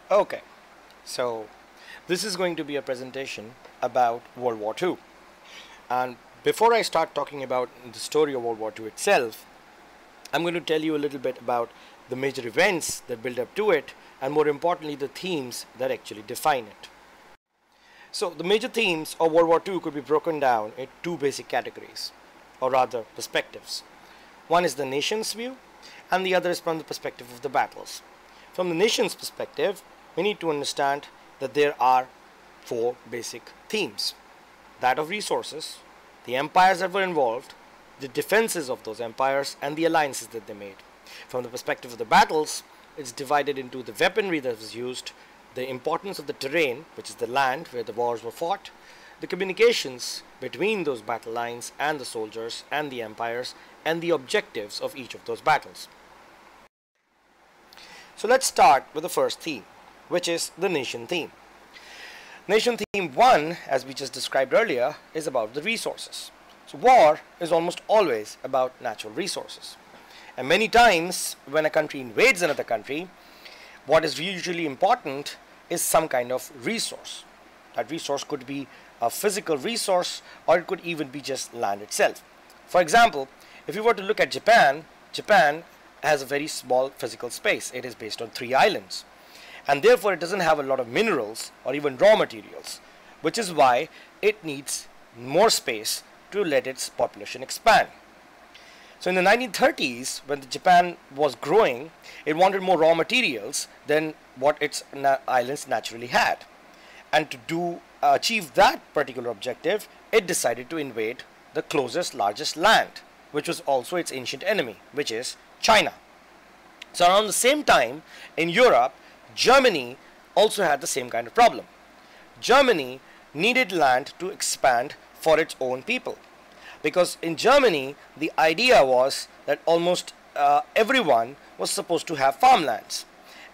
Okay, so this is going to be a presentation about World War II. And before I start talking about the story of World War II itself, I'm going to tell you a little bit about the major events that build up to it, and more importantly, the themes that actually define it. So the major themes of World War II could be broken down in two basic categories, or rather perspectives. One is the nation's view, and the other is from the perspective of the battles. From the nation's perspective, we need to understand that there are four basic themes: that of resources, the empires that were involved, the defenses of those empires, and the alliances that they made. From the perspective of the battles, it's divided into the weaponry that was used, the importance of the terrain, which is the land where the wars were fought, the communications between those battle lines and the soldiers and the empires, and the objectives of each of those battles. So let's start with the first theme, which is the nation theme. Nation theme 1, as we just described earlier, is about the resources. So war is almost always about natural resources. And many times when a country invades another country, what is usually important is some kind of resource. That resource could be a physical resource, or it could even be just land itself. For example, if you were to look at Japan, Japan has a very small physical space. It is based on 3 islands. And therefore it doesn't have a lot of minerals or even raw materials, which is why it needs more space to let its population expand. So in the 1930s, when Japan was growing, it wanted more raw materials than what its islands naturally had. And to achieve that particular objective, it decided to invade the closest, largest land, which was also its ancient enemy, which is China. So around the same time, in Europe, Germany also had the same kind of problem. Germany needed land to expand for its own people, because in Germany the idea was that almost everyone was supposed to have farmlands,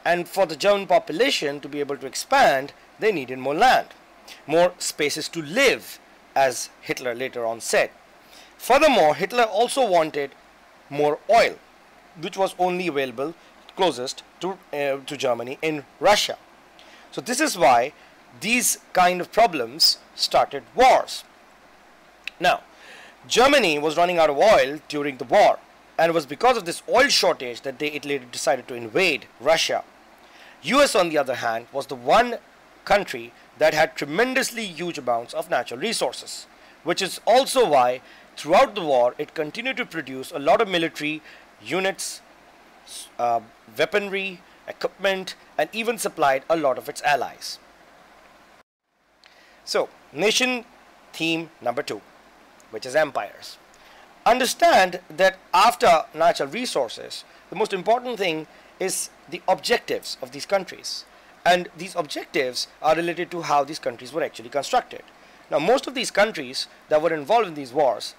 and for the German population to be able to expand, they needed more land, more spaces to live, as Hitler later on said. Furthermore, Hitler also wanted more oil, which was only available closest to Germany in Russia. So this is why these kind of problems started wars. Now, Germany was running out of oil during the war, and it was because of this oil shortage that it later decided to invade Russia. US, on the other hand, was the one country that had tremendously huge amounts of natural resources, which is also why throughout the war it continued to produce a lot of military units, weaponry, equipment, and even supplied a lot of its allies. So, nation theme number 2, which is empires. Understand that after natural resources, the most important thing is the objectives of these countries. And these objectives are related to how these countries were actually constructed. Now, most of these countries that were involved in these wars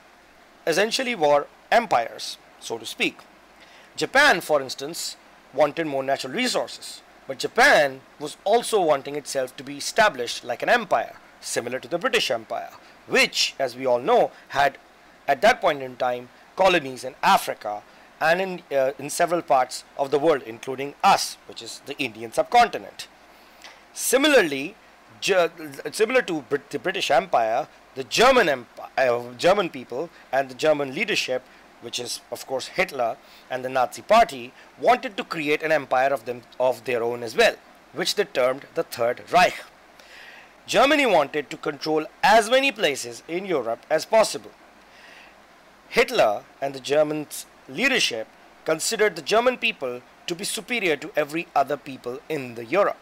essentially were empires, so to speak. Japan, for instance, wanted more natural resources, but Japan was also wanting itself to be established like an empire, similar to the British Empire, which, as we all know, had at that point in time colonies in Africa and in several parts of the world, including us, which is the Indian subcontinent. Similarly, similar to the British Empire, the German people and the German leadership, which is of course Hitler and the Nazi Party, wanted to create an empire of their own as well, which they termed the Third Reich. Germany wanted to control as many places in Europe as possible. Hitler and the German leadership considered the German people to be superior to every other people in the Europe,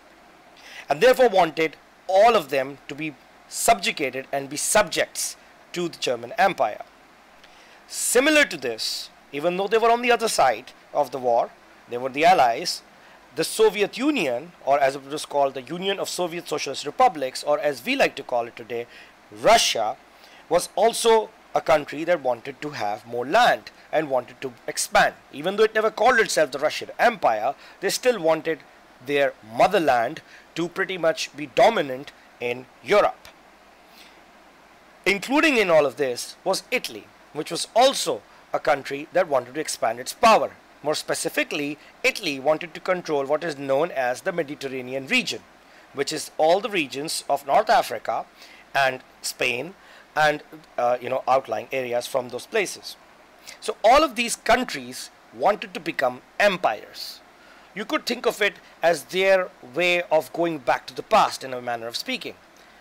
and therefore wanted all of them to be subjugated and be subjects to the German Empire. Similar to this, even though they were on the other side of the war, they were the allies, the Soviet Union, or as it was called, the Union of Soviet Socialist Republics, or as we like to call it today, Russia, was also a country that wanted to have more land and wanted to expand. Even though it never called itself the Russian Empire, they still wanted their motherland to pretty much be dominant in Europe. Including in all of this was Italy, which was also a country that wanted to expand its power. More specifically, Italy wanted to control what is known as the Mediterranean region, which is all the regions of North Africa and Spain and outlying areas from those places. So all of these countries wanted to become empires. You could think of it as their way of going back to the past in a manner of speaking.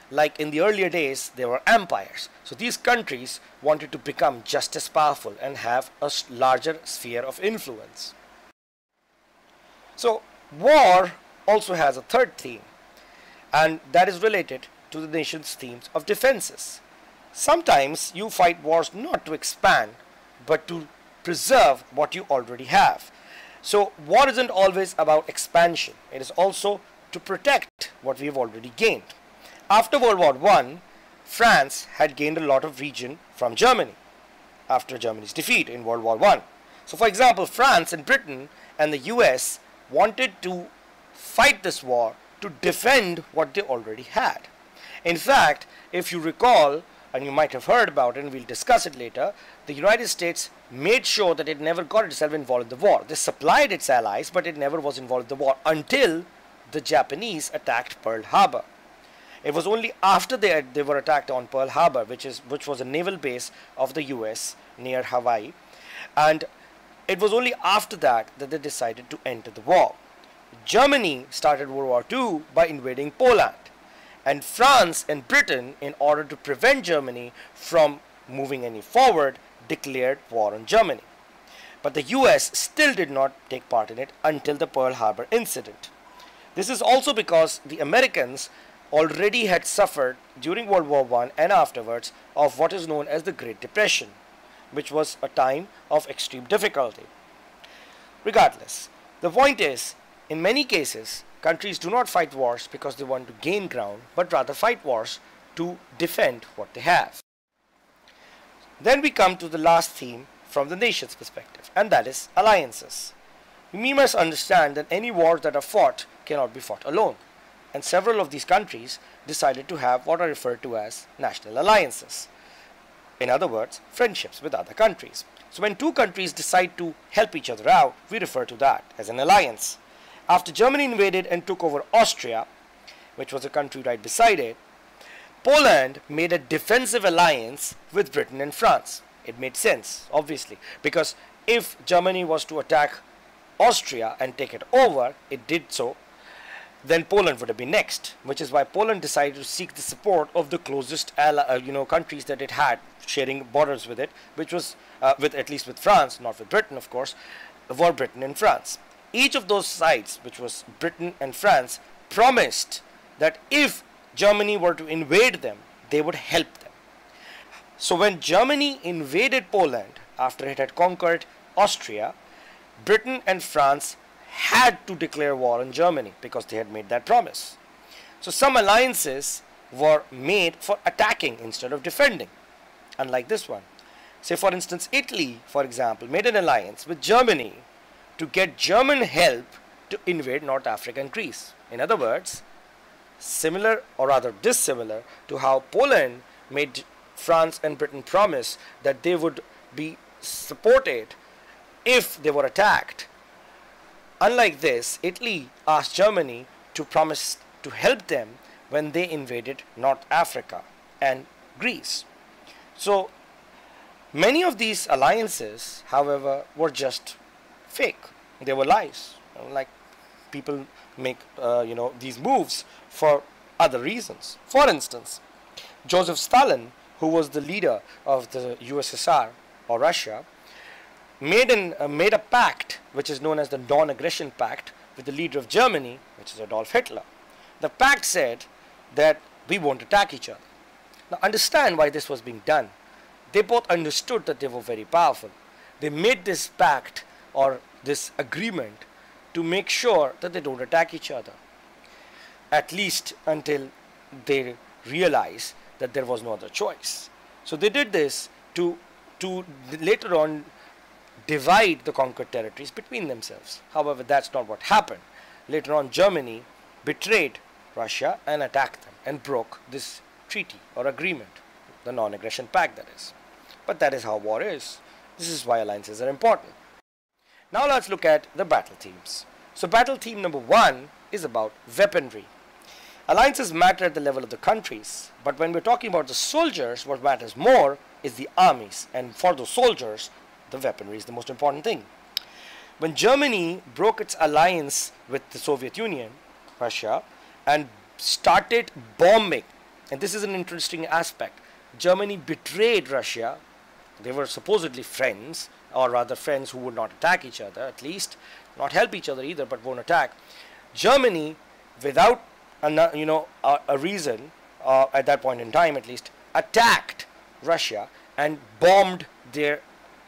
Like in the earlier days, there were empires. So these countries wanted to become just as powerful and have a larger sphere of influence. So war also has a third theme, and that is related to the nation's themes of defenses. Sometimes you fight wars not to expand, but to preserve what you already have. So war isn't always about expansion. It is also to protect what we have already gained. After World War I, France had gained a lot of region from Germany after Germany's defeat in World War I. So for example, France and Britain and the US wanted to fight this war to defend what they already had. In fact, if you recall, and you might have heard about it and we'll discuss it later, the United States made sure that it never got itself involved in the war. They supplied its allies, but it never was involved in the war until the Japanese attacked Pearl Harbor. It was only after they were attacked on Pearl Harbor, which was a naval base of the US near Hawaii, and it was only after that that they decided to enter the war. Germany started World War II by invading Poland, and France and Britain, in order to prevent Germany from moving any forward, declared war on Germany. But the US still did not take part in it until the Pearl Harbor incident. This is also because the Americans already had suffered during World War I and afterwards of what is known as the Great Depression, which was a time of extreme difficulty. Regardless, the point is, in many cases, countries do not fight wars because they want to gain ground, but rather fight wars to defend what they have. Then we come to the last theme from the nation's perspective, and that is alliances. We must understand that any wars that are fought cannot be fought alone, and several of these countries decided to have what are referred to as national alliances. In other words, friendships with other countries. So when two countries decide to help each other out, we refer to that as an alliance. After Germany invaded and took over Austria, which was a country right beside it, Poland made a defensive alliance with Britain and France. It made sense, obviously, because if Germany was to attack Austria and take it over, it did so, then Poland would have been next, which is why Poland decided to seek the support of the closest countries that it had sharing borders with it, which was at least with France, not with Britain, of course, were Britain and France. Each of those sides, which was Britain and France, promised that if Germany were to invade them, they would help them. So when Germany invaded Poland after it had conquered Austria, Britain and France had to declare war on Germany because they had made that promise. So some alliances were made for attacking instead of defending, unlike this one. Say for instance, Italy, for example, made an alliance with Germany to get German help to invade North Africa and Greece. In other words, similar or rather dissimilar to how Poland made France and Britain promise that they would be supported if they were attacked. Unlike this, Italy asked Germany to promise to help them when they invaded North Africa and Greece. So many of these alliances, however, were just fake. They were lies. Like people make these moves for other reasons. For instance, Joseph Stalin, who was the leader of the USSR or Russia, made a pact which is known as the Non-Aggression Pact with the leader of Germany, which is Adolf Hitler. The pact said that we won't attack each other. Now understand why this was being done. They both understood that they were very powerful. They made this pact or this agreement to make sure that they don't attack each other, at least until they realize that there was no other choice. So they did this to later on divide the conquered territories between themselves. However, that's not what happened. Later on, Germany betrayed Russia and attacked them and broke this treaty or agreement, the Non-Aggression Pact, that is. But that is how war is. This is why alliances are important. Now let's look at the battle themes. So battle theme number 1 is about weaponry. Alliances matter at the level of the countries, but when we're talking about the soldiers, what matters more is the armies, and for those soldiers, the weaponry is the most important thing. When Germany broke its alliance with the Soviet Union, Russia, and started bombing, and this is an interesting aspect, Germany betrayed Russia. They were supposedly friends, or rather friends who would not attack each other, at least not help each other either, but won't attack. Germany, without a reason, at that point in time at least, attacked Russia and bombed their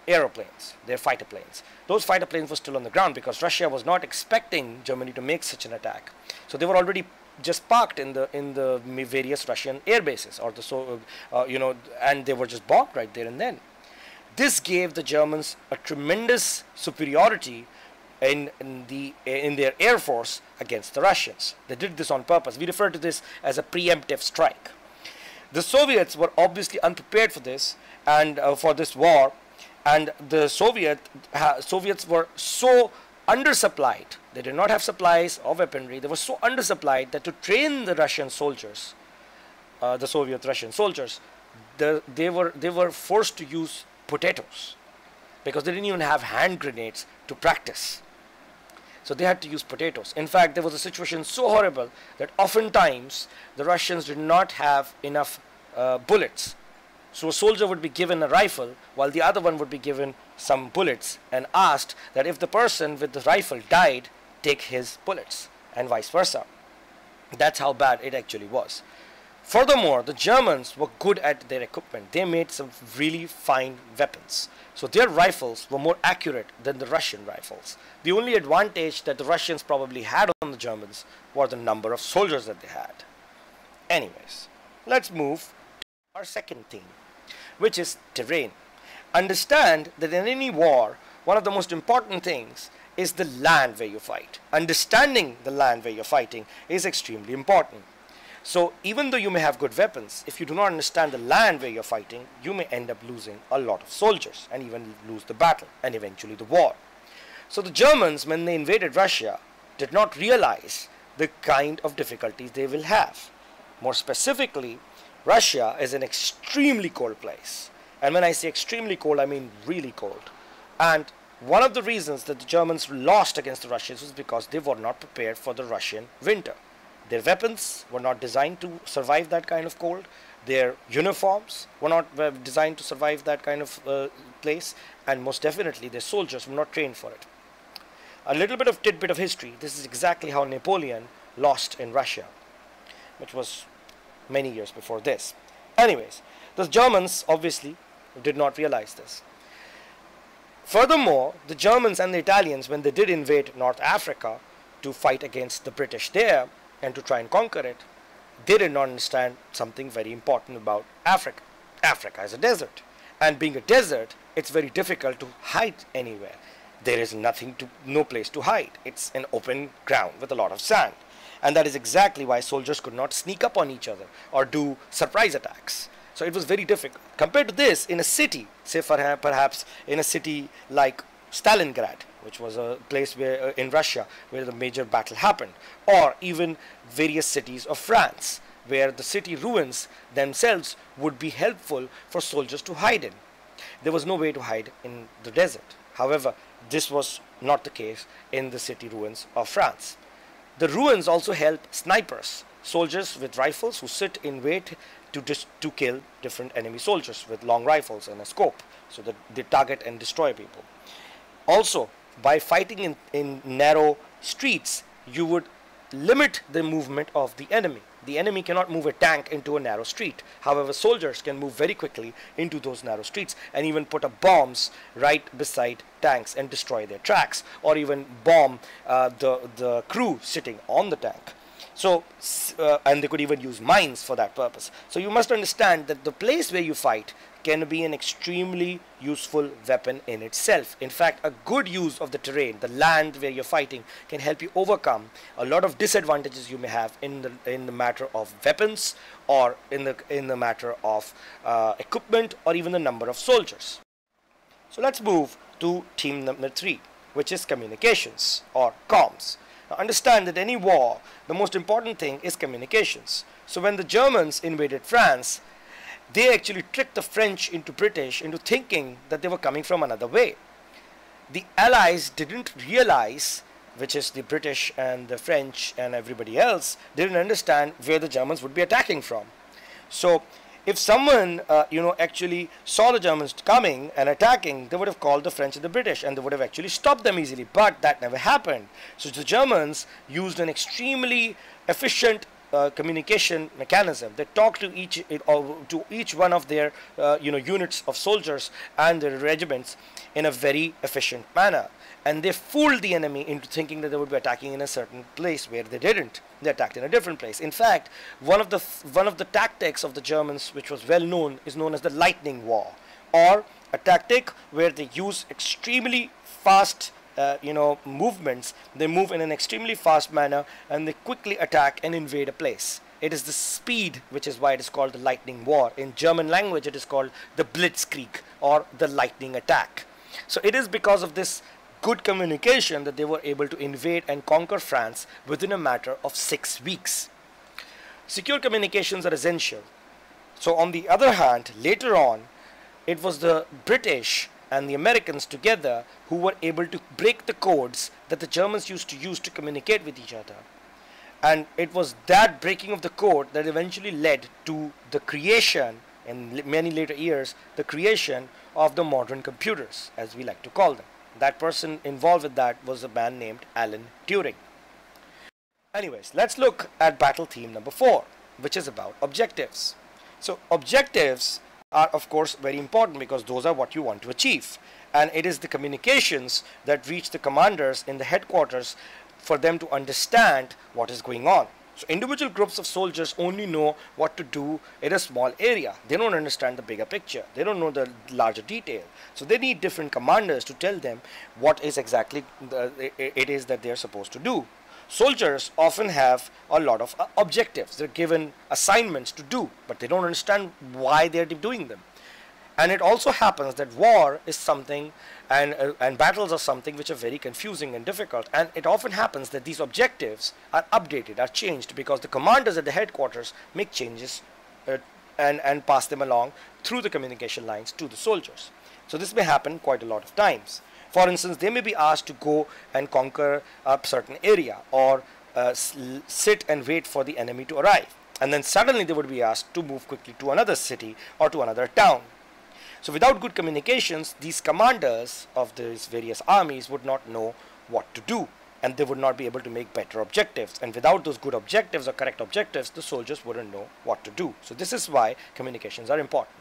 aeroplanes, their fighter planes. Those fighter planes were still on the ground because Russia was not expecting Germany to make such an attack. So they were already just parked in the various Russian air bases, or and they were just bombed right there and then. This gave the Germans a tremendous superiority in their air force against the Russians. They did this on purpose. We refer to this as a preemptive strike. The Soviets were obviously unprepared for this and for this war, and the Soviets were so undersupplied. They did not have supplies or weaponry. They were so undersupplied that to train the Russian soldiers, the Soviet Russian soldiers, they were forced to use potatoes because they didn't even have hand grenades to practice. So they had to use potatoes. In fact, there was a situation so horrible that oftentimes the Russians did not have enough bullets. So a soldier would be given a rifle while the other one would be given some bullets and asked that if the person with the rifle died, take his bullets, and vice versa. That's how bad it actually was. Furthermore, the Germans were good at their equipment. They made some really fine weapons. So their rifles were more accurate than the Russian rifles. The only advantage that the Russians probably had on the Germans was the number of soldiers that they had. Anyways, let's move to our second theme, which is terrain. Understand that in any war, one of the most important things is the land where you fight. Understanding the land where you're fighting is extremely important. So even though you may have good weapons, if you do not understand the land where you're fighting, you may end up losing a lot of soldiers and even lose the battle and eventually the war. So the Germans, when they invaded Russia, did not realize the kind of difficulties they will have. More specifically, Russia is an extremely cold place. And when I say extremely cold, I mean really cold. And one of the reasons that the Germans lost against the Russians was because they were not prepared for the Russian winter. Their weapons were not designed to survive that kind of cold. Their uniforms were not designed to survive that kind of place. And most definitely, their soldiers were not trained for it. A little bit of tidbit of history. This is exactly how Napoleon lost in Russia, which was many years before this. Anyways, the Germans obviously did not realize this. Furthermore, the Germans and the Italians, when they did invade North Africa to fight against the British there and to try and conquer it, they did not understand something very important about Africa. Africa is a desert, and being a desert, it's very difficult to hide anywhere. There is no place to hide. It's an open ground with a lot of sand. And that is exactly why soldiers could not sneak up on each other or do surprise attacks. So it was very difficult. Compared to this, in a city, say perhaps in a city like Stalingrad, which was a place where in Russia where the major battle happened, or even various cities of France, where the city ruins themselves would be helpful for soldiers to hide in. There was no way to hide in the desert. However, this was not the case in the city ruins of France. The ruins also help snipers, soldiers with rifles who sit in wait to kill different enemy soldiers with long rifles and a scope, so that they target and destroy people. Also, by fighting in narrow streets, you would limit the movement of the enemy. The enemy cannot move a tank into a narrow street. However, soldiers can move very quickly into those narrow streets and even put up bombs right beside tanks and destroy their tracks, or even bomb the crew sitting on the tank. So, and they could even use mines for that purpose. So you must understand that the place where you fight can be an extremely useful weapon in itself. In fact, a good use of the terrain, the land where you're fighting, can help you overcome a lot of disadvantages you may have in the matter of weapons, or in the matter of equipment, or even the number of soldiers. So let's move to theme number 3, which is communications or comms. Now understand that any war, the most important thing is communications. So when the Germans invaded France, they actually tricked the French into British into thinking that they were coming from another way. The Allies didn't realize, which is the British and the French and everybody else, didn't understand where the Germans would be attacking from. So if someone actually saw the Germans coming and attacking, they would have called the French and the British, and they would have actually stopped them easily, but that never happened. So the Germans used an extremely efficient communication mechanism. They talked to each one of their units of soldiers and their regiments in a very efficient manner, and they fooled the enemy into thinking that they would be attacking in a certain place where they didn't. They attacked in a different place. In fact, one of the tactics of the Germans, which was well known, is known as the lightning war, or a tactic where they use extremely fast movements. They move in an extremely fast manner and they quickly attack and invade a place. It is the speed, which is why it is called the lightning war. In German language, it is called the blitzkrieg, or the lightning attack. So it is because of this good communication that they were able to invade and conquer France within a matter of 6 weeks. Secure communications are essential. So on the other hand, later on, it was the British and the Americans together who were able to break the codes that the Germans used to use to communicate with each other. And it was that breaking of the code that eventually led to the creation, in many later years, the creation of the modern computers, as we like to call them. That person involved with that was a man named Alan Turing. Anyways, let's look at battle theme number 4, which is about objectives. So objectives are of course very important because those are what you want to achieve, and it is the communications that reach the commanders in the headquarters for them to understand what is going on. So individual groups of soldiers only know what to do in a small area. They don't understand the bigger picture. They don't know the larger detail. So they need different commanders to tell them what is exactly it is that they are supposed to do. Soldiers often have a lot of objectives. They're given assignments to do, but they don't understand why they're doing them. And it also happens that war is something, and battles are something which are very confusing and difficult. And it often happens that these objectives are updated, are changed, because the commanders at the headquarters make changes and pass them along through the communication lines to the soldiers. So this may happen quite a lot of times. For instance, they may be asked to go and conquer a certain area, or sit and wait for the enemy to arrive. And then suddenly they would be asked to move quickly to another city or to another town. So without good communications, these commanders of these various armies would not know what to do, and they would not be able to make better objectives. And without those good objectives or correct objectives, the soldiers wouldn't know what to do. So this is why communications are important.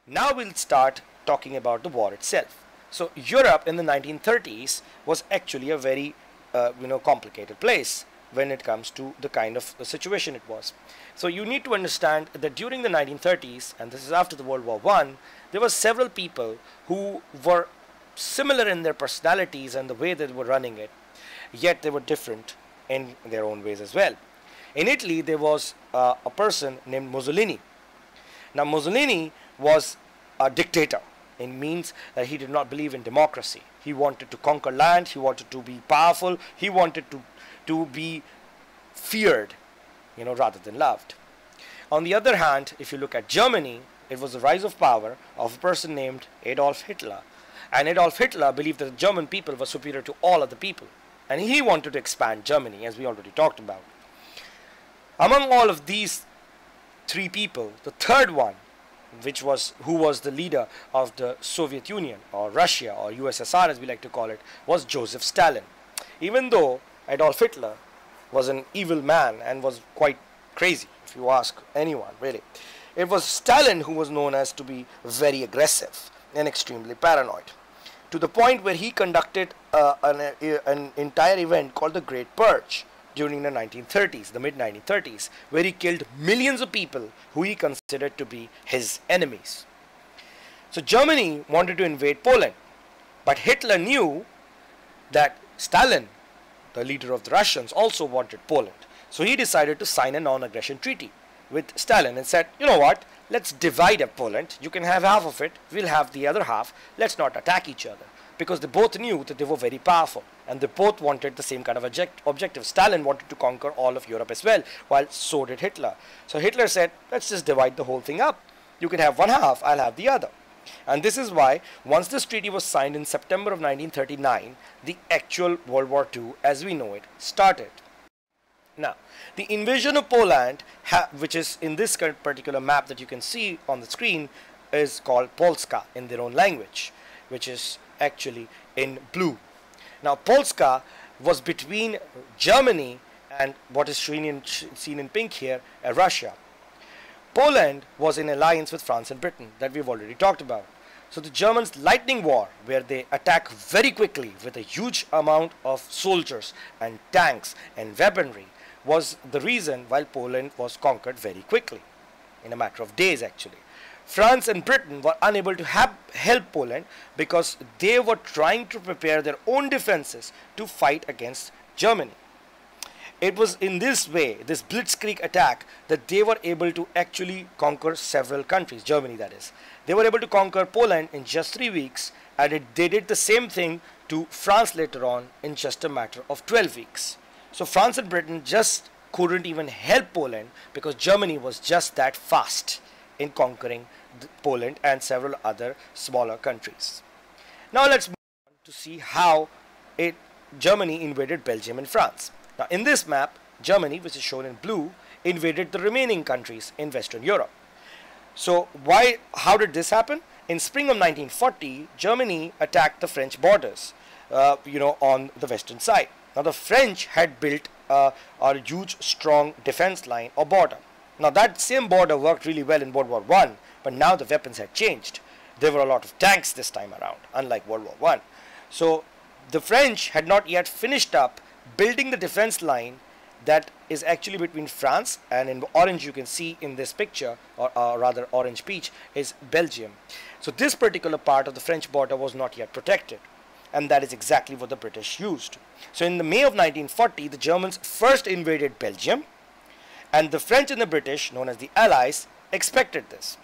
Now we'll start talking about the war itself. So Europe in the 1930s was actually a very complicated place when it comes to the kind of situation it was. So you need to understand that during the 1930s, and this is after the World War I, there were several people who were similar in their personalities and the way they were running it, yet they were different in their own ways as well. In Italy, there was a person named Mussolini. Now Mussolini was a dictator. It means that he did not believe in democracy. He wanted to conquer land, he wanted to be powerful, he wanted to be feared, rather than loved. On the other hand, if you look at Germany, it was the rise of power of a person named Adolf Hitler. And Adolf Hitler believed that the German people were superior to all other people. And he wanted to expand Germany, as we already talked about. Among all of these three people, the third one, who was the leader of the Soviet Union, or Russia, or USSR as we like to call it, was Joseph Stalin. Even though Adolf Hitler was an evil man and was quite crazy, if you ask anyone, really, it was Stalin who was known as to be very aggressive and extremely paranoid, to the point where he conducted an entire event called the Great Purge during the 1930s, the mid-1930s, where he killed millions of people who he considered to be his enemies. So Germany wanted to invade Poland, but Hitler knew that Stalin, the leader of the Russians, also wanted Poland. So he decided to sign a non-aggression treaty with Stalin and said, you know what, let's divide up Poland. You can have half of it, we'll have the other half. Let's not attack each other. because they both knew that they were very powerful and they both wanted the same kind of objective. Stalin wanted to conquer all of Europe as well, while so did Hitler. So Hitler said, let's just divide the whole thing up. You can have one half, I'll have the other. And this is why, once this treaty was signed in September of 1939, the actual World War II as we know it started. Now, the invasion of Poland, which is in this particular map that you can see on the screen, is called Polska in their own language, which is actually in blue. Now, Polska was between Germany and what is seen in pink here, Russia. Poland was in alliance with France and Britain that we've already talked about. So the Germans' lightning war, where they attack very quickly with a huge amount of soldiers and tanks and weaponry, was the reason why Poland was conquered very quickly, in a matter of days actually. France and Britain were unable to help Poland because they were trying to prepare their own defenses to fight against Germany. It was in this way, this blitzkrieg attack, that they were able to actually conquer several countries, Germany that is. They were able to conquer Poland in just 3 weeks, and they did the same thing to France later on in just a matter of 12 weeks. So France and Britain just couldn't even help Poland because Germany was just that fast in conquering Poland and several other smaller countries. Now let's move on to see how Germany invaded Belgium and France. Now in this map, Germany, which is shown in blue, invaded the remaining countries in Western Europe. So how did this happen? In spring of 1940, Germany attacked the French borders, on the western side. Now the French had built a huge strong defense line or border. Now that same border worked really well in World War I, but now the weapons had changed. There were a lot of tanks this time around, unlike World War I. So the French had not yet finished up building the defense line that is actually between France, and in orange you can see in this picture, or rather orange peach, is Belgium. So this particular part of the French border was not yet protected, and that is exactly what the British used. So in the May of 1940, the Germans first invaded Belgium, and the French and the British, known as the Allies, expected this.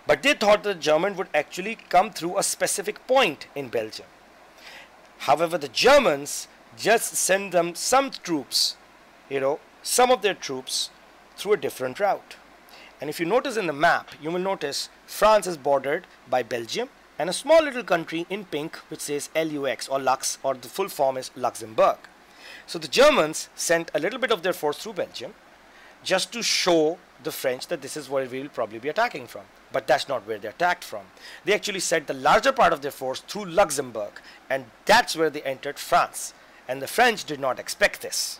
But they thought that the Germans would actually come through a specific point in Belgium. However, the Germans just sent them some troops, some of their troops, through a different route. And if you notice in the map, you will notice France is bordered by Belgium and a small little country in pink which says LUX or Lux, or the full form is Luxembourg. So the Germans sent a little bit of their force through Belgium just to show the French that this is where we will probably be attacking from. But that's not where they attacked from. They actually sent the larger part of their force through Luxembourg, and that's where they entered France. And the French did not expect this,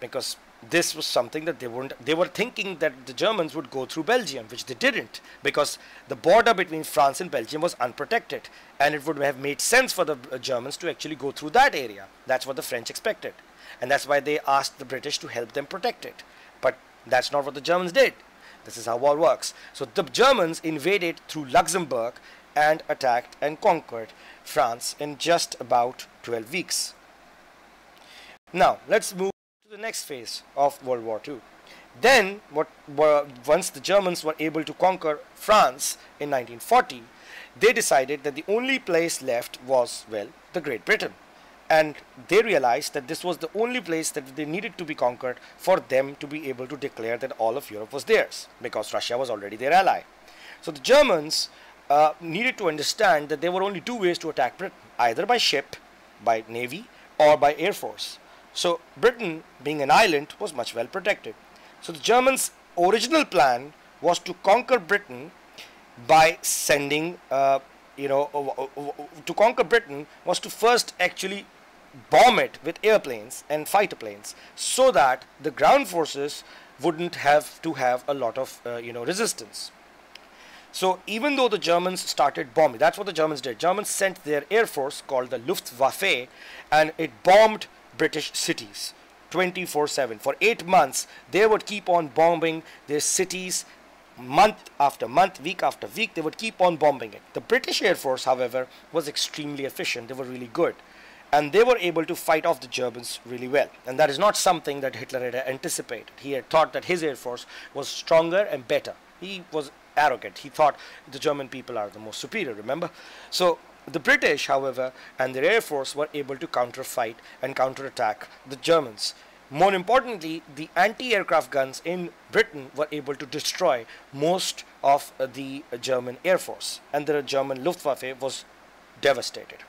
because this was something that they were thinking that the Germans would go through Belgium, which they didn't, because the border between France and Belgium was unprotected, and it would have made sense for the Germans to actually go through that area. That's what the French expected, and that's why they asked the British to help them protect it. But that's not what the Germans did. This is how war works. So the Germans invaded through Luxembourg and attacked and conquered France in just about 12 weeks. Now let's move to the next phase of World War II. Then once the Germans were able to conquer France in 1940, they decided that the only place left was, well, the Great Britain. And they realized that this was the only place that they needed to be conquered for them to be able to declare that all of Europe was theirs, because Russia was already their ally. So the Germans needed to understand that there were only two ways to attack Britain, either by ship, by navy, or by air force. So Britain, being an island, was much well protected. So the Germans' original plan was to conquer Britain by sending, to conquer Britain was to first actually bomb it with airplanes and fighter planes, so that the ground forces wouldn't have to have a lot of resistance. So even though the Germans started bombing, that's what the Germans did. Germans sent their air force called the Luftwaffe, and it bombed British cities 24/7. For 8 months, they would keep on bombing their cities month after month, week after week. They would keep on bombing it. The British Air Force, however, was extremely efficient. They were really good, and they were able to fight off the Germans really well. And that is not something that Hitler had anticipated. He had thought that his Air Force was stronger and better. He was arrogant. He thought the German people are the most superior, remember? So The British, however, and their air force were able to counterfight and counterattack the Germans. More importantly, the anti-aircraft guns in Britain were able to destroy most of the German air force, and the German Luftwaffe was devastated.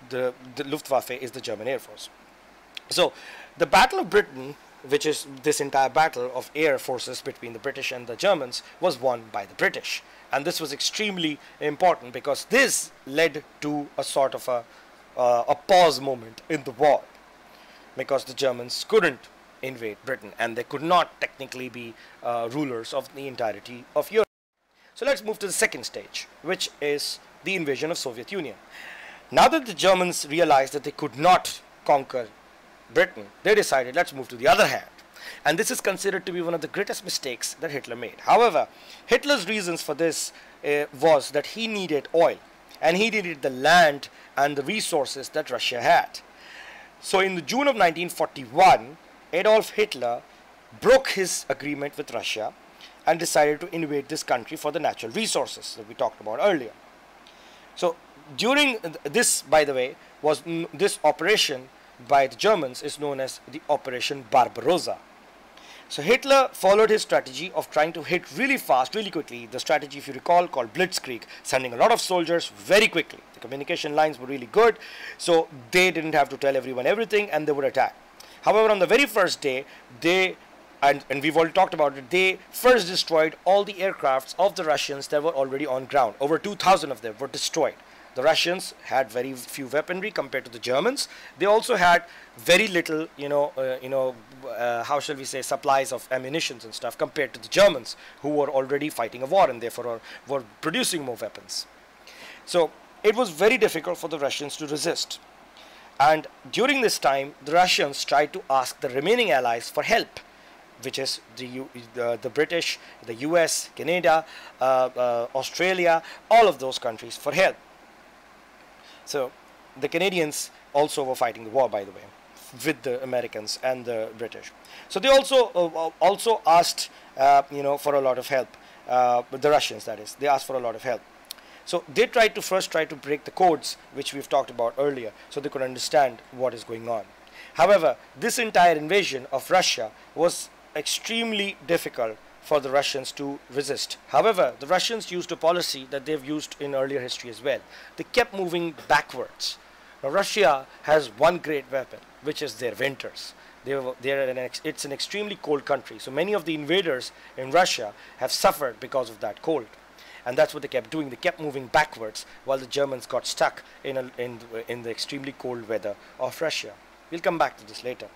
The Luftwaffe is the German air force. So the Battle of Britain, which is this entire battle of air forces between the British and the Germans, was won by the British. And this was extremely important because this led to a sort of a pause moment in the war, because the Germans couldn't invade Britain and they could not technically be rulers of the entirety of Europe. So let's move to the second stage, which is the invasion of Soviet Union. Now that the Germans realized that they could not conquer Britain, they decided, let's move to the other hand. And this is considered to be one of the greatest mistakes that Hitler made. However, Hitler's reasons for this was that he needed oil, and he needed the land and the resources that Russia had. So in the June of 1941, Adolf Hitler broke his agreement with Russia and decided to invade this country for the natural resources that we talked about earlier. So during this, by the way, this operation by the Germans is known as the Operation Barbarossa. So Hitler followed his strategy of trying to hit really fast, really quickly. The strategy, if you recall, called Blitzkrieg, sending a lot of soldiers very quickly. The communication lines were really good, so they didn't have to tell everyone everything, and they would attack. However, on the very first day, and we've already talked about it, they first destroyed all the aircrafts of the Russians that were already on ground. Over 2,000 of them were destroyed. The Russians had very few weaponry compared to the Germans. They also had very little, how shall we say, supplies of ammunition and stuff compared to the Germans, who were already fighting a war and therefore were producing more weapons. So it was very difficult for the Russians to resist. And during this time, the Russians tried to ask the remaining allies for help, which is the British, the US, Canada, Australia, all of those countries for help. So the Canadians also were fighting the war, by the way, with the Americans and the British. So they also asked, for a lot of help. The Russians, that is, they asked for a lot of help. So they first tried to break the codes, which we've talked about earlier, so they could understand what is going on. However, this entire invasion of Russia was extremely difficult for the Russians to resist. However, the Russians used a policy that they've used in earlier history as well. They kept moving backwards. Now, Russia has one great weapon, which is their winters. It's an extremely cold country, so many of the invaders in Russia have suffered because of that cold. And that's what they kept doing. They kept moving backwards while the Germans got stuck in the extremely cold weather of Russia. We'll come back to this later.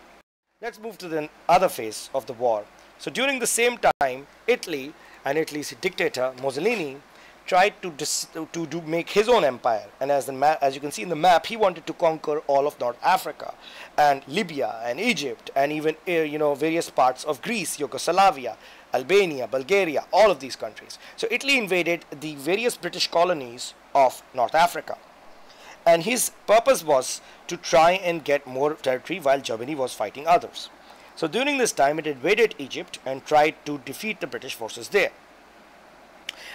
Let's move to the other phase of the war. So during the same time, Italy and Italy's dictator Mussolini tried to make his own empire, and as you can see in the map, he wanted to conquer all of North Africa and Libya and Egypt and even various parts of Greece, Yugoslavia, Albania, Bulgaria, all of these countries. So Italy invaded the various British colonies of North Africa, and his purpose was to try and get more territory while Germany was fighting others. So during this time, it invaded Egypt and tried to defeat the British forces there.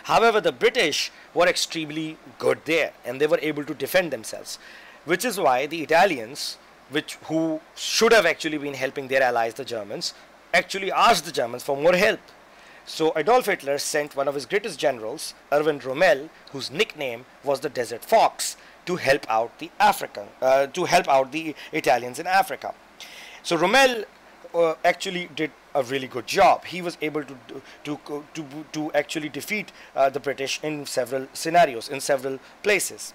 However, the British were extremely good there, and they were able to defend themselves, which is why the Italians, who should have actually been helping their allies, the Germans, actually asked the Germans for more help. So Adolf Hitler sent one of his greatest generals, Erwin Rommel, whose nickname was the Desert Fox, to help out the Italians in Africa. So Rommel actually did a really good job. He was able to actually defeat the British in several scenarios, in several places.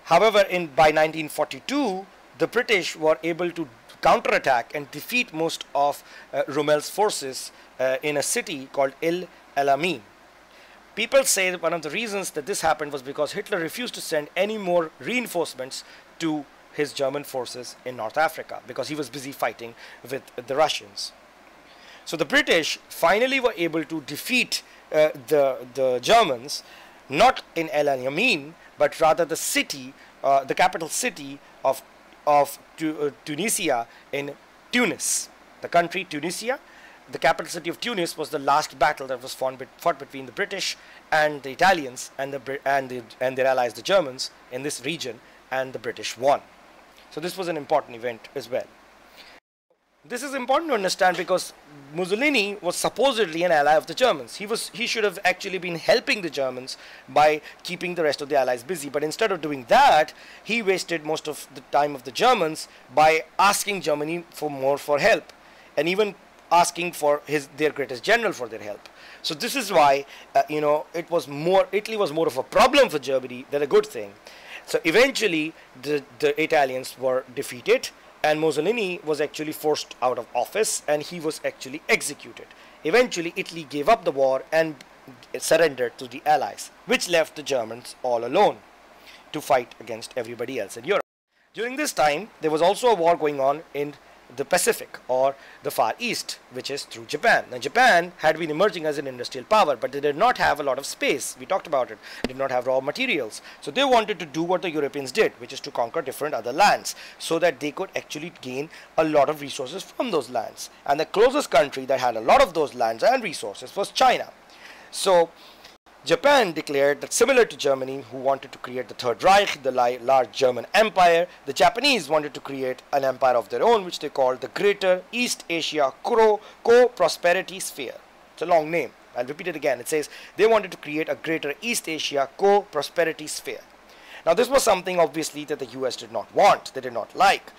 However, by 1942, the British were able to counterattack and defeat most of Rommel's forces in a city called El Alamein. People say that one of the reasons that this happened was because Hitler refused to send any more reinforcements to his German forces in North Africa, because he was busy fighting with the Russians. So the British finally were able to defeat the Germans, not in El Alamein, but rather the city, the capital city of Tunisia, in Tunis. The country Tunisia, the capital city of Tunis was the last battle that was fought between the British and the Italians and their allies, the Germans, in this region, and the British won. So this was an important event as well. This is important to understand because Mussolini was supposedly an ally of the Germans. He should have actually been helping the Germans by keeping the rest of the allies busy. But instead of doing that, he wasted most of the time of the Germans by asking Germany for help, and even asking for their greatest general for their help. So this is why Italy was more of a problem for Germany than a good thing. So eventually the Italians were defeated, and Mussolini was actually forced out of office, and he was actually executed. Eventually Italy gave up the war and surrendered to the Allies, which left the Germans all alone to fight against everybody else in Europe. During this time, there was also a war going on in the Pacific or the Far East, which is through Japan. Now Japan had been emerging as an industrial power, but they did not have a lot of space. We talked about it. They did not have raw materials. So they wanted to do what the Europeans did, which is to conquer different other lands so that they could actually gain a lot of resources from those lands. And the closest country that had a lot of those lands and resources was China. So Japan declared that, similar to Germany, who wanted to create the Third Reich, the large German empire, the Japanese wanted to create an empire of their own, which they called the Greater East Asia Co-Prosperity Sphere. It's a long name. I'll repeat it again. It says they wanted to create a Greater East Asia Co-Prosperity Sphere. Now this was something obviously that the US did not want, they did not like.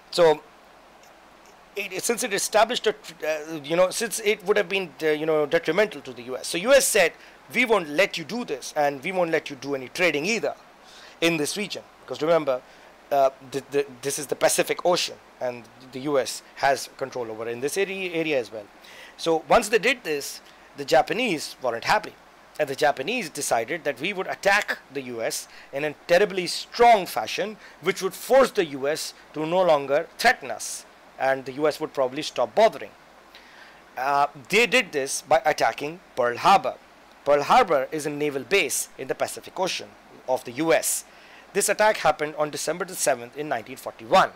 So since it established since it would have been detrimental to the US. So US said, we won't let you do this, and we won't let you do any trading either in this region, because remember, this is the Pacific Ocean, and the US has control over in this area as well. So once they did this, the Japanese weren't happy, and the Japanese decided that we would attack the US in a terribly strong fashion, which would force the US to no longer threaten us, and the US would probably stop bothering. They did this by attacking Pearl Harbor. Pearl Harbor is a naval base in the Pacific Ocean of the US. This attack happened on December the 7th in 1941.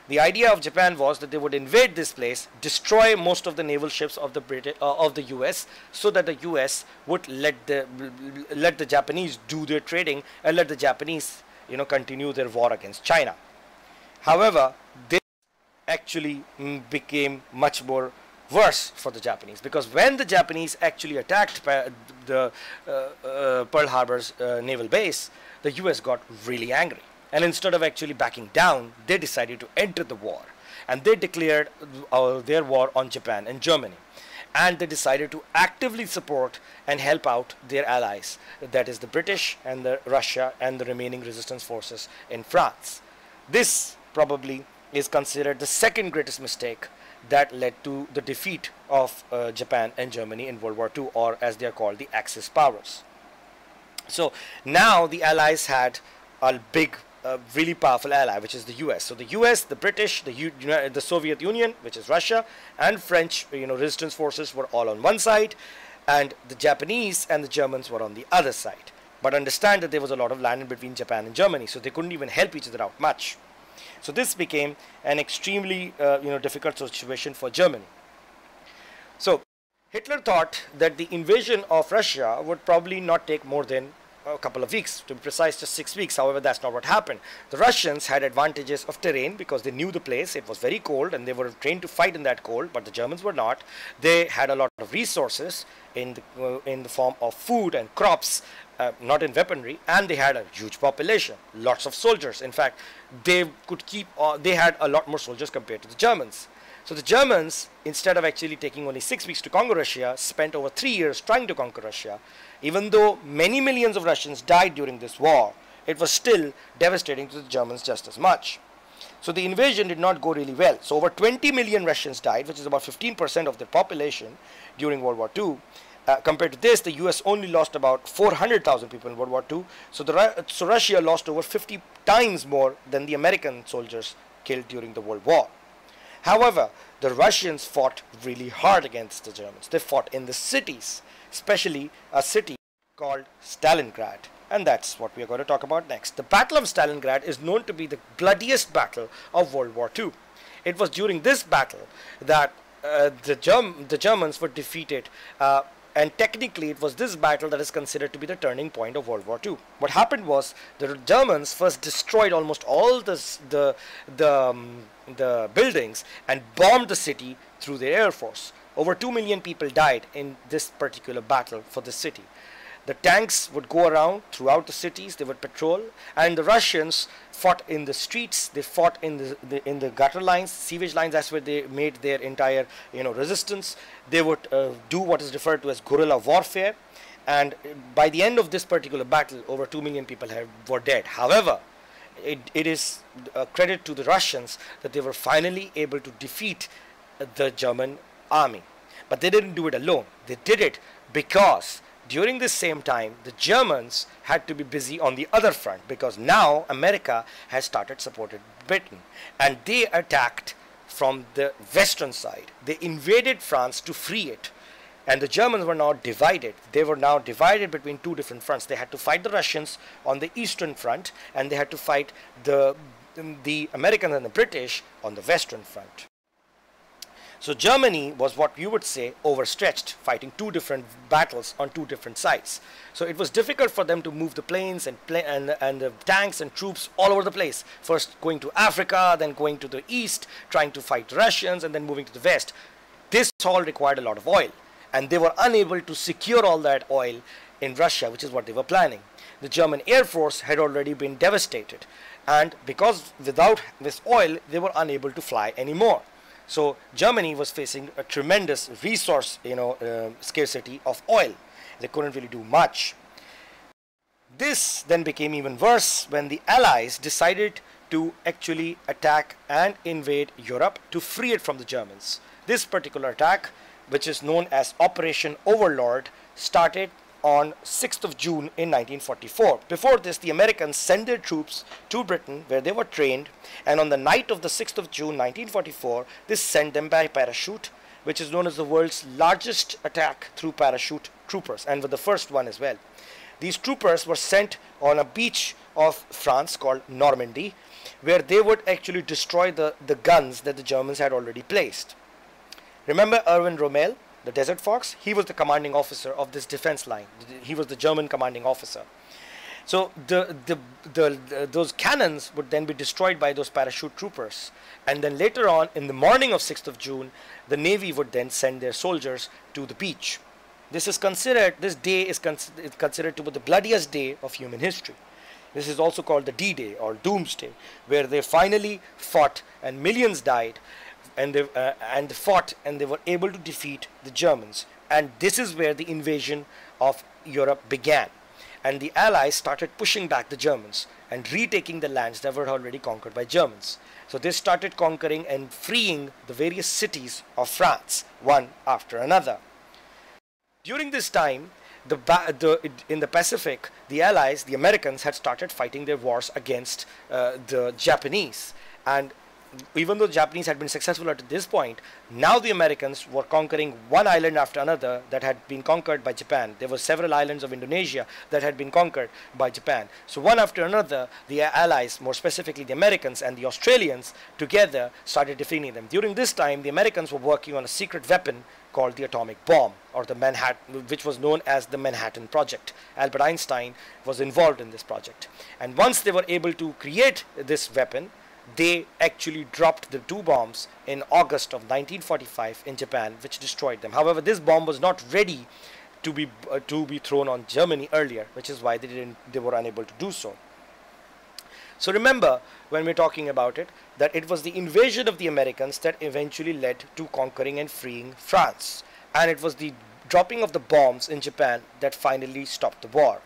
The idea of Japan was that they would invade this place, destroy most of the naval ships of the US, so that the US would let the Japanese do their trading and let the Japanese continue their war against China. However, this actually became much more worse for the Japanese, because when the Japanese actually attacked the Pearl Harbor's naval base, the US got really angry, and instead of actually backing down, they decided to enter the war, and they declared their war on Japan and Germany, and they decided to actively support and help out their allies, that is the British and the Russia and the remaining resistance forces in France. This probably is considered the second greatest mistake that led to the defeat of Japan and Germany in World War II, or as they are called, the Axis powers. So now the Allies had a big, really powerful ally, which is the US. So the US, the British, the Soviet Union, which is Russia, and French, resistance forces were all on one side, and the Japanese and the Germans were on the other side. But understand that there was a lot of land in between Japan and Germany, so they couldn't even help each other out much. So this became an extremely difficult situation for Germany. So Hitler thought that the invasion of Russia would probably not take more than a couple of weeks, to be precise just 6 weeks. However, that's not what happened. The Russians had advantages of terrain because they knew the place. It was very cold and they were trained to fight in that cold, but the Germans were not. They had a lot of resources in the form of food and crops, not in weaponry, and they had a huge population, lots of soldiers. In fact, they had a lot more soldiers compared to the Germans. So the Germans, instead of actually taking only 6 weeks to conquer Russia, spent over 3 years trying to conquer Russia. Even though many millions of Russians died during this war, it was still devastating to the Germans just as much. So the invasion did not go really well. So over 20 million Russians died, which is about 15% of their population during World War II. Compared to this, the US only lost about 400,000 people in World War II. So Russia lost over 50 times more than the American soldiers killed during the World War. However, the Russians fought really hard against the Germans. They fought in the cities, especially a city called Stalingrad. And that's what we are going to talk about next. The Battle of Stalingrad is known to be the bloodiest battle of World War II. It was during this battle that the Germans were defeated, and technically it was this battle that is considered to be the turning point of World War II. What happened was the Germans first destroyed almost all the buildings and bombed the city through their air force. Over 2 million people died in this particular battle for the city. The tanks would go around throughout the cities, they would patrol, and the Russians fought in the streets, they fought in the gutter lines, sewage lines. That's where they made their entire resistance. They would do what is referred to as guerrilla warfare, and by the end of this particular battle, over 2 million people were dead. However, it is a credit to the Russians that they were finally able to defeat the German army. But they didn't do it alone. They did it because during this same time, the Germans had to be busy on the other front, because now America has started supporting Britain, and they attacked from the western side. They invaded France to free it, and the Germans were now divided. They were now divided between two different fronts. They had to fight the Russians on the eastern front, and they had to fight the Americans and the British on the western front. So Germany was, what you would say, overstretched, fighting two different battles on two different sides. So it was difficult for them to move the planes and the tanks and troops all over the place. First going to Africa, then going to the east, trying to fight Russians, and then moving to the west. This all required a lot of oil, and they were unable to secure all that oil in Russia, which is what they were planning. The German Air Force had already been devastated, and because without this oil, they were unable to fly anymore. So Germany was facing a tremendous resource, scarcity of oil. They couldn't really do much. This then became even worse when the Allies decided to actually attack and invade Europe to free it from the Germans. This particular attack, which is known as Operation Overlord, started on 6th of June in 1944. Before this, the Americans sent their troops to Britain, where they were trained, and on the night of the 6th of June 1944, they sent them by parachute, which is known as the world's largest attack through parachute troopers, and were the first one as well. These troopers were sent on a beach of France called Normandy, where they would actually destroy the guns that the Germans had already placed. Remember Erwin Rommel, the Desert Fox? He was the commanding officer of this defense line. He was the German commanding officer. So those cannons would then be destroyed by those parachute troopers. And then later on, in the morning of 6th of June, the Navy would then send their soldiers to the beach. This day is considered to be the bloodiest day of human history. This is also called the D-Day or Doomsday, where they finally fought and millions died. And they fought, and they were able to defeat the Germans. And this is where the invasion of Europe began. And the Allies started pushing back the Germans and retaking the lands that were already conquered by Germans. So they started conquering and freeing the various cities of France, one after another. During this time, in the Pacific, the Allies, the Americans, had started fighting their wars against the Japanese. And even though the Japanese had been successful at this point, now the Americans were conquering one island after another that had been conquered by Japan. There were several islands of Indonesia that had been conquered by Japan. So one after another, the Allies, more specifically the Americans and the Australians, together started defeating them. During this time, the Americans were working on a secret weapon called the atomic bomb, or the Manhattan, which was known as the Manhattan Project. Albert Einstein was involved in this project. And once they were able to create this weapon, they actually dropped the two bombs in August of 1945 in Japan, which destroyed them. However, this bomb was not ready to be thrown on Germany earlier, which is why they were unable to do so. So remember, when we're talking about it, that it was the invasion of the Americans that eventually led to conquering and freeing France, and it was the dropping of the bombs in Japan that finally stopped the war.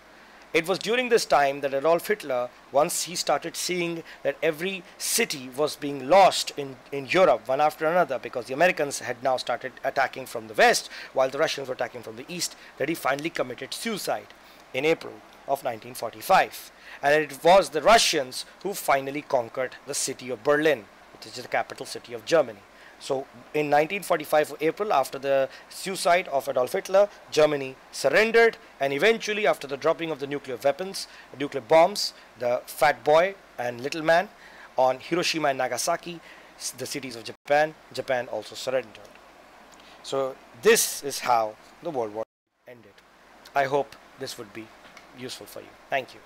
It was during this time that Adolf Hitler, once he started seeing that every city was being lost in Europe one after another, because the Americans had now started attacking from the west while the Russians were attacking from the east, that he finally committed suicide in April of 1945. And it was the Russians who finally conquered the city of Berlin, which is the capital city of Germany. So in 1945 April, after the suicide of Adolf Hitler, Germany surrendered, and eventually after the dropping of the nuclear weapons, nuclear bombs, the Fat Boy and Little Man on Hiroshima and Nagasaki, the cities of Japan, Japan also surrendered. So this is how the World War ended. I hope this would be useful for you. Thank you.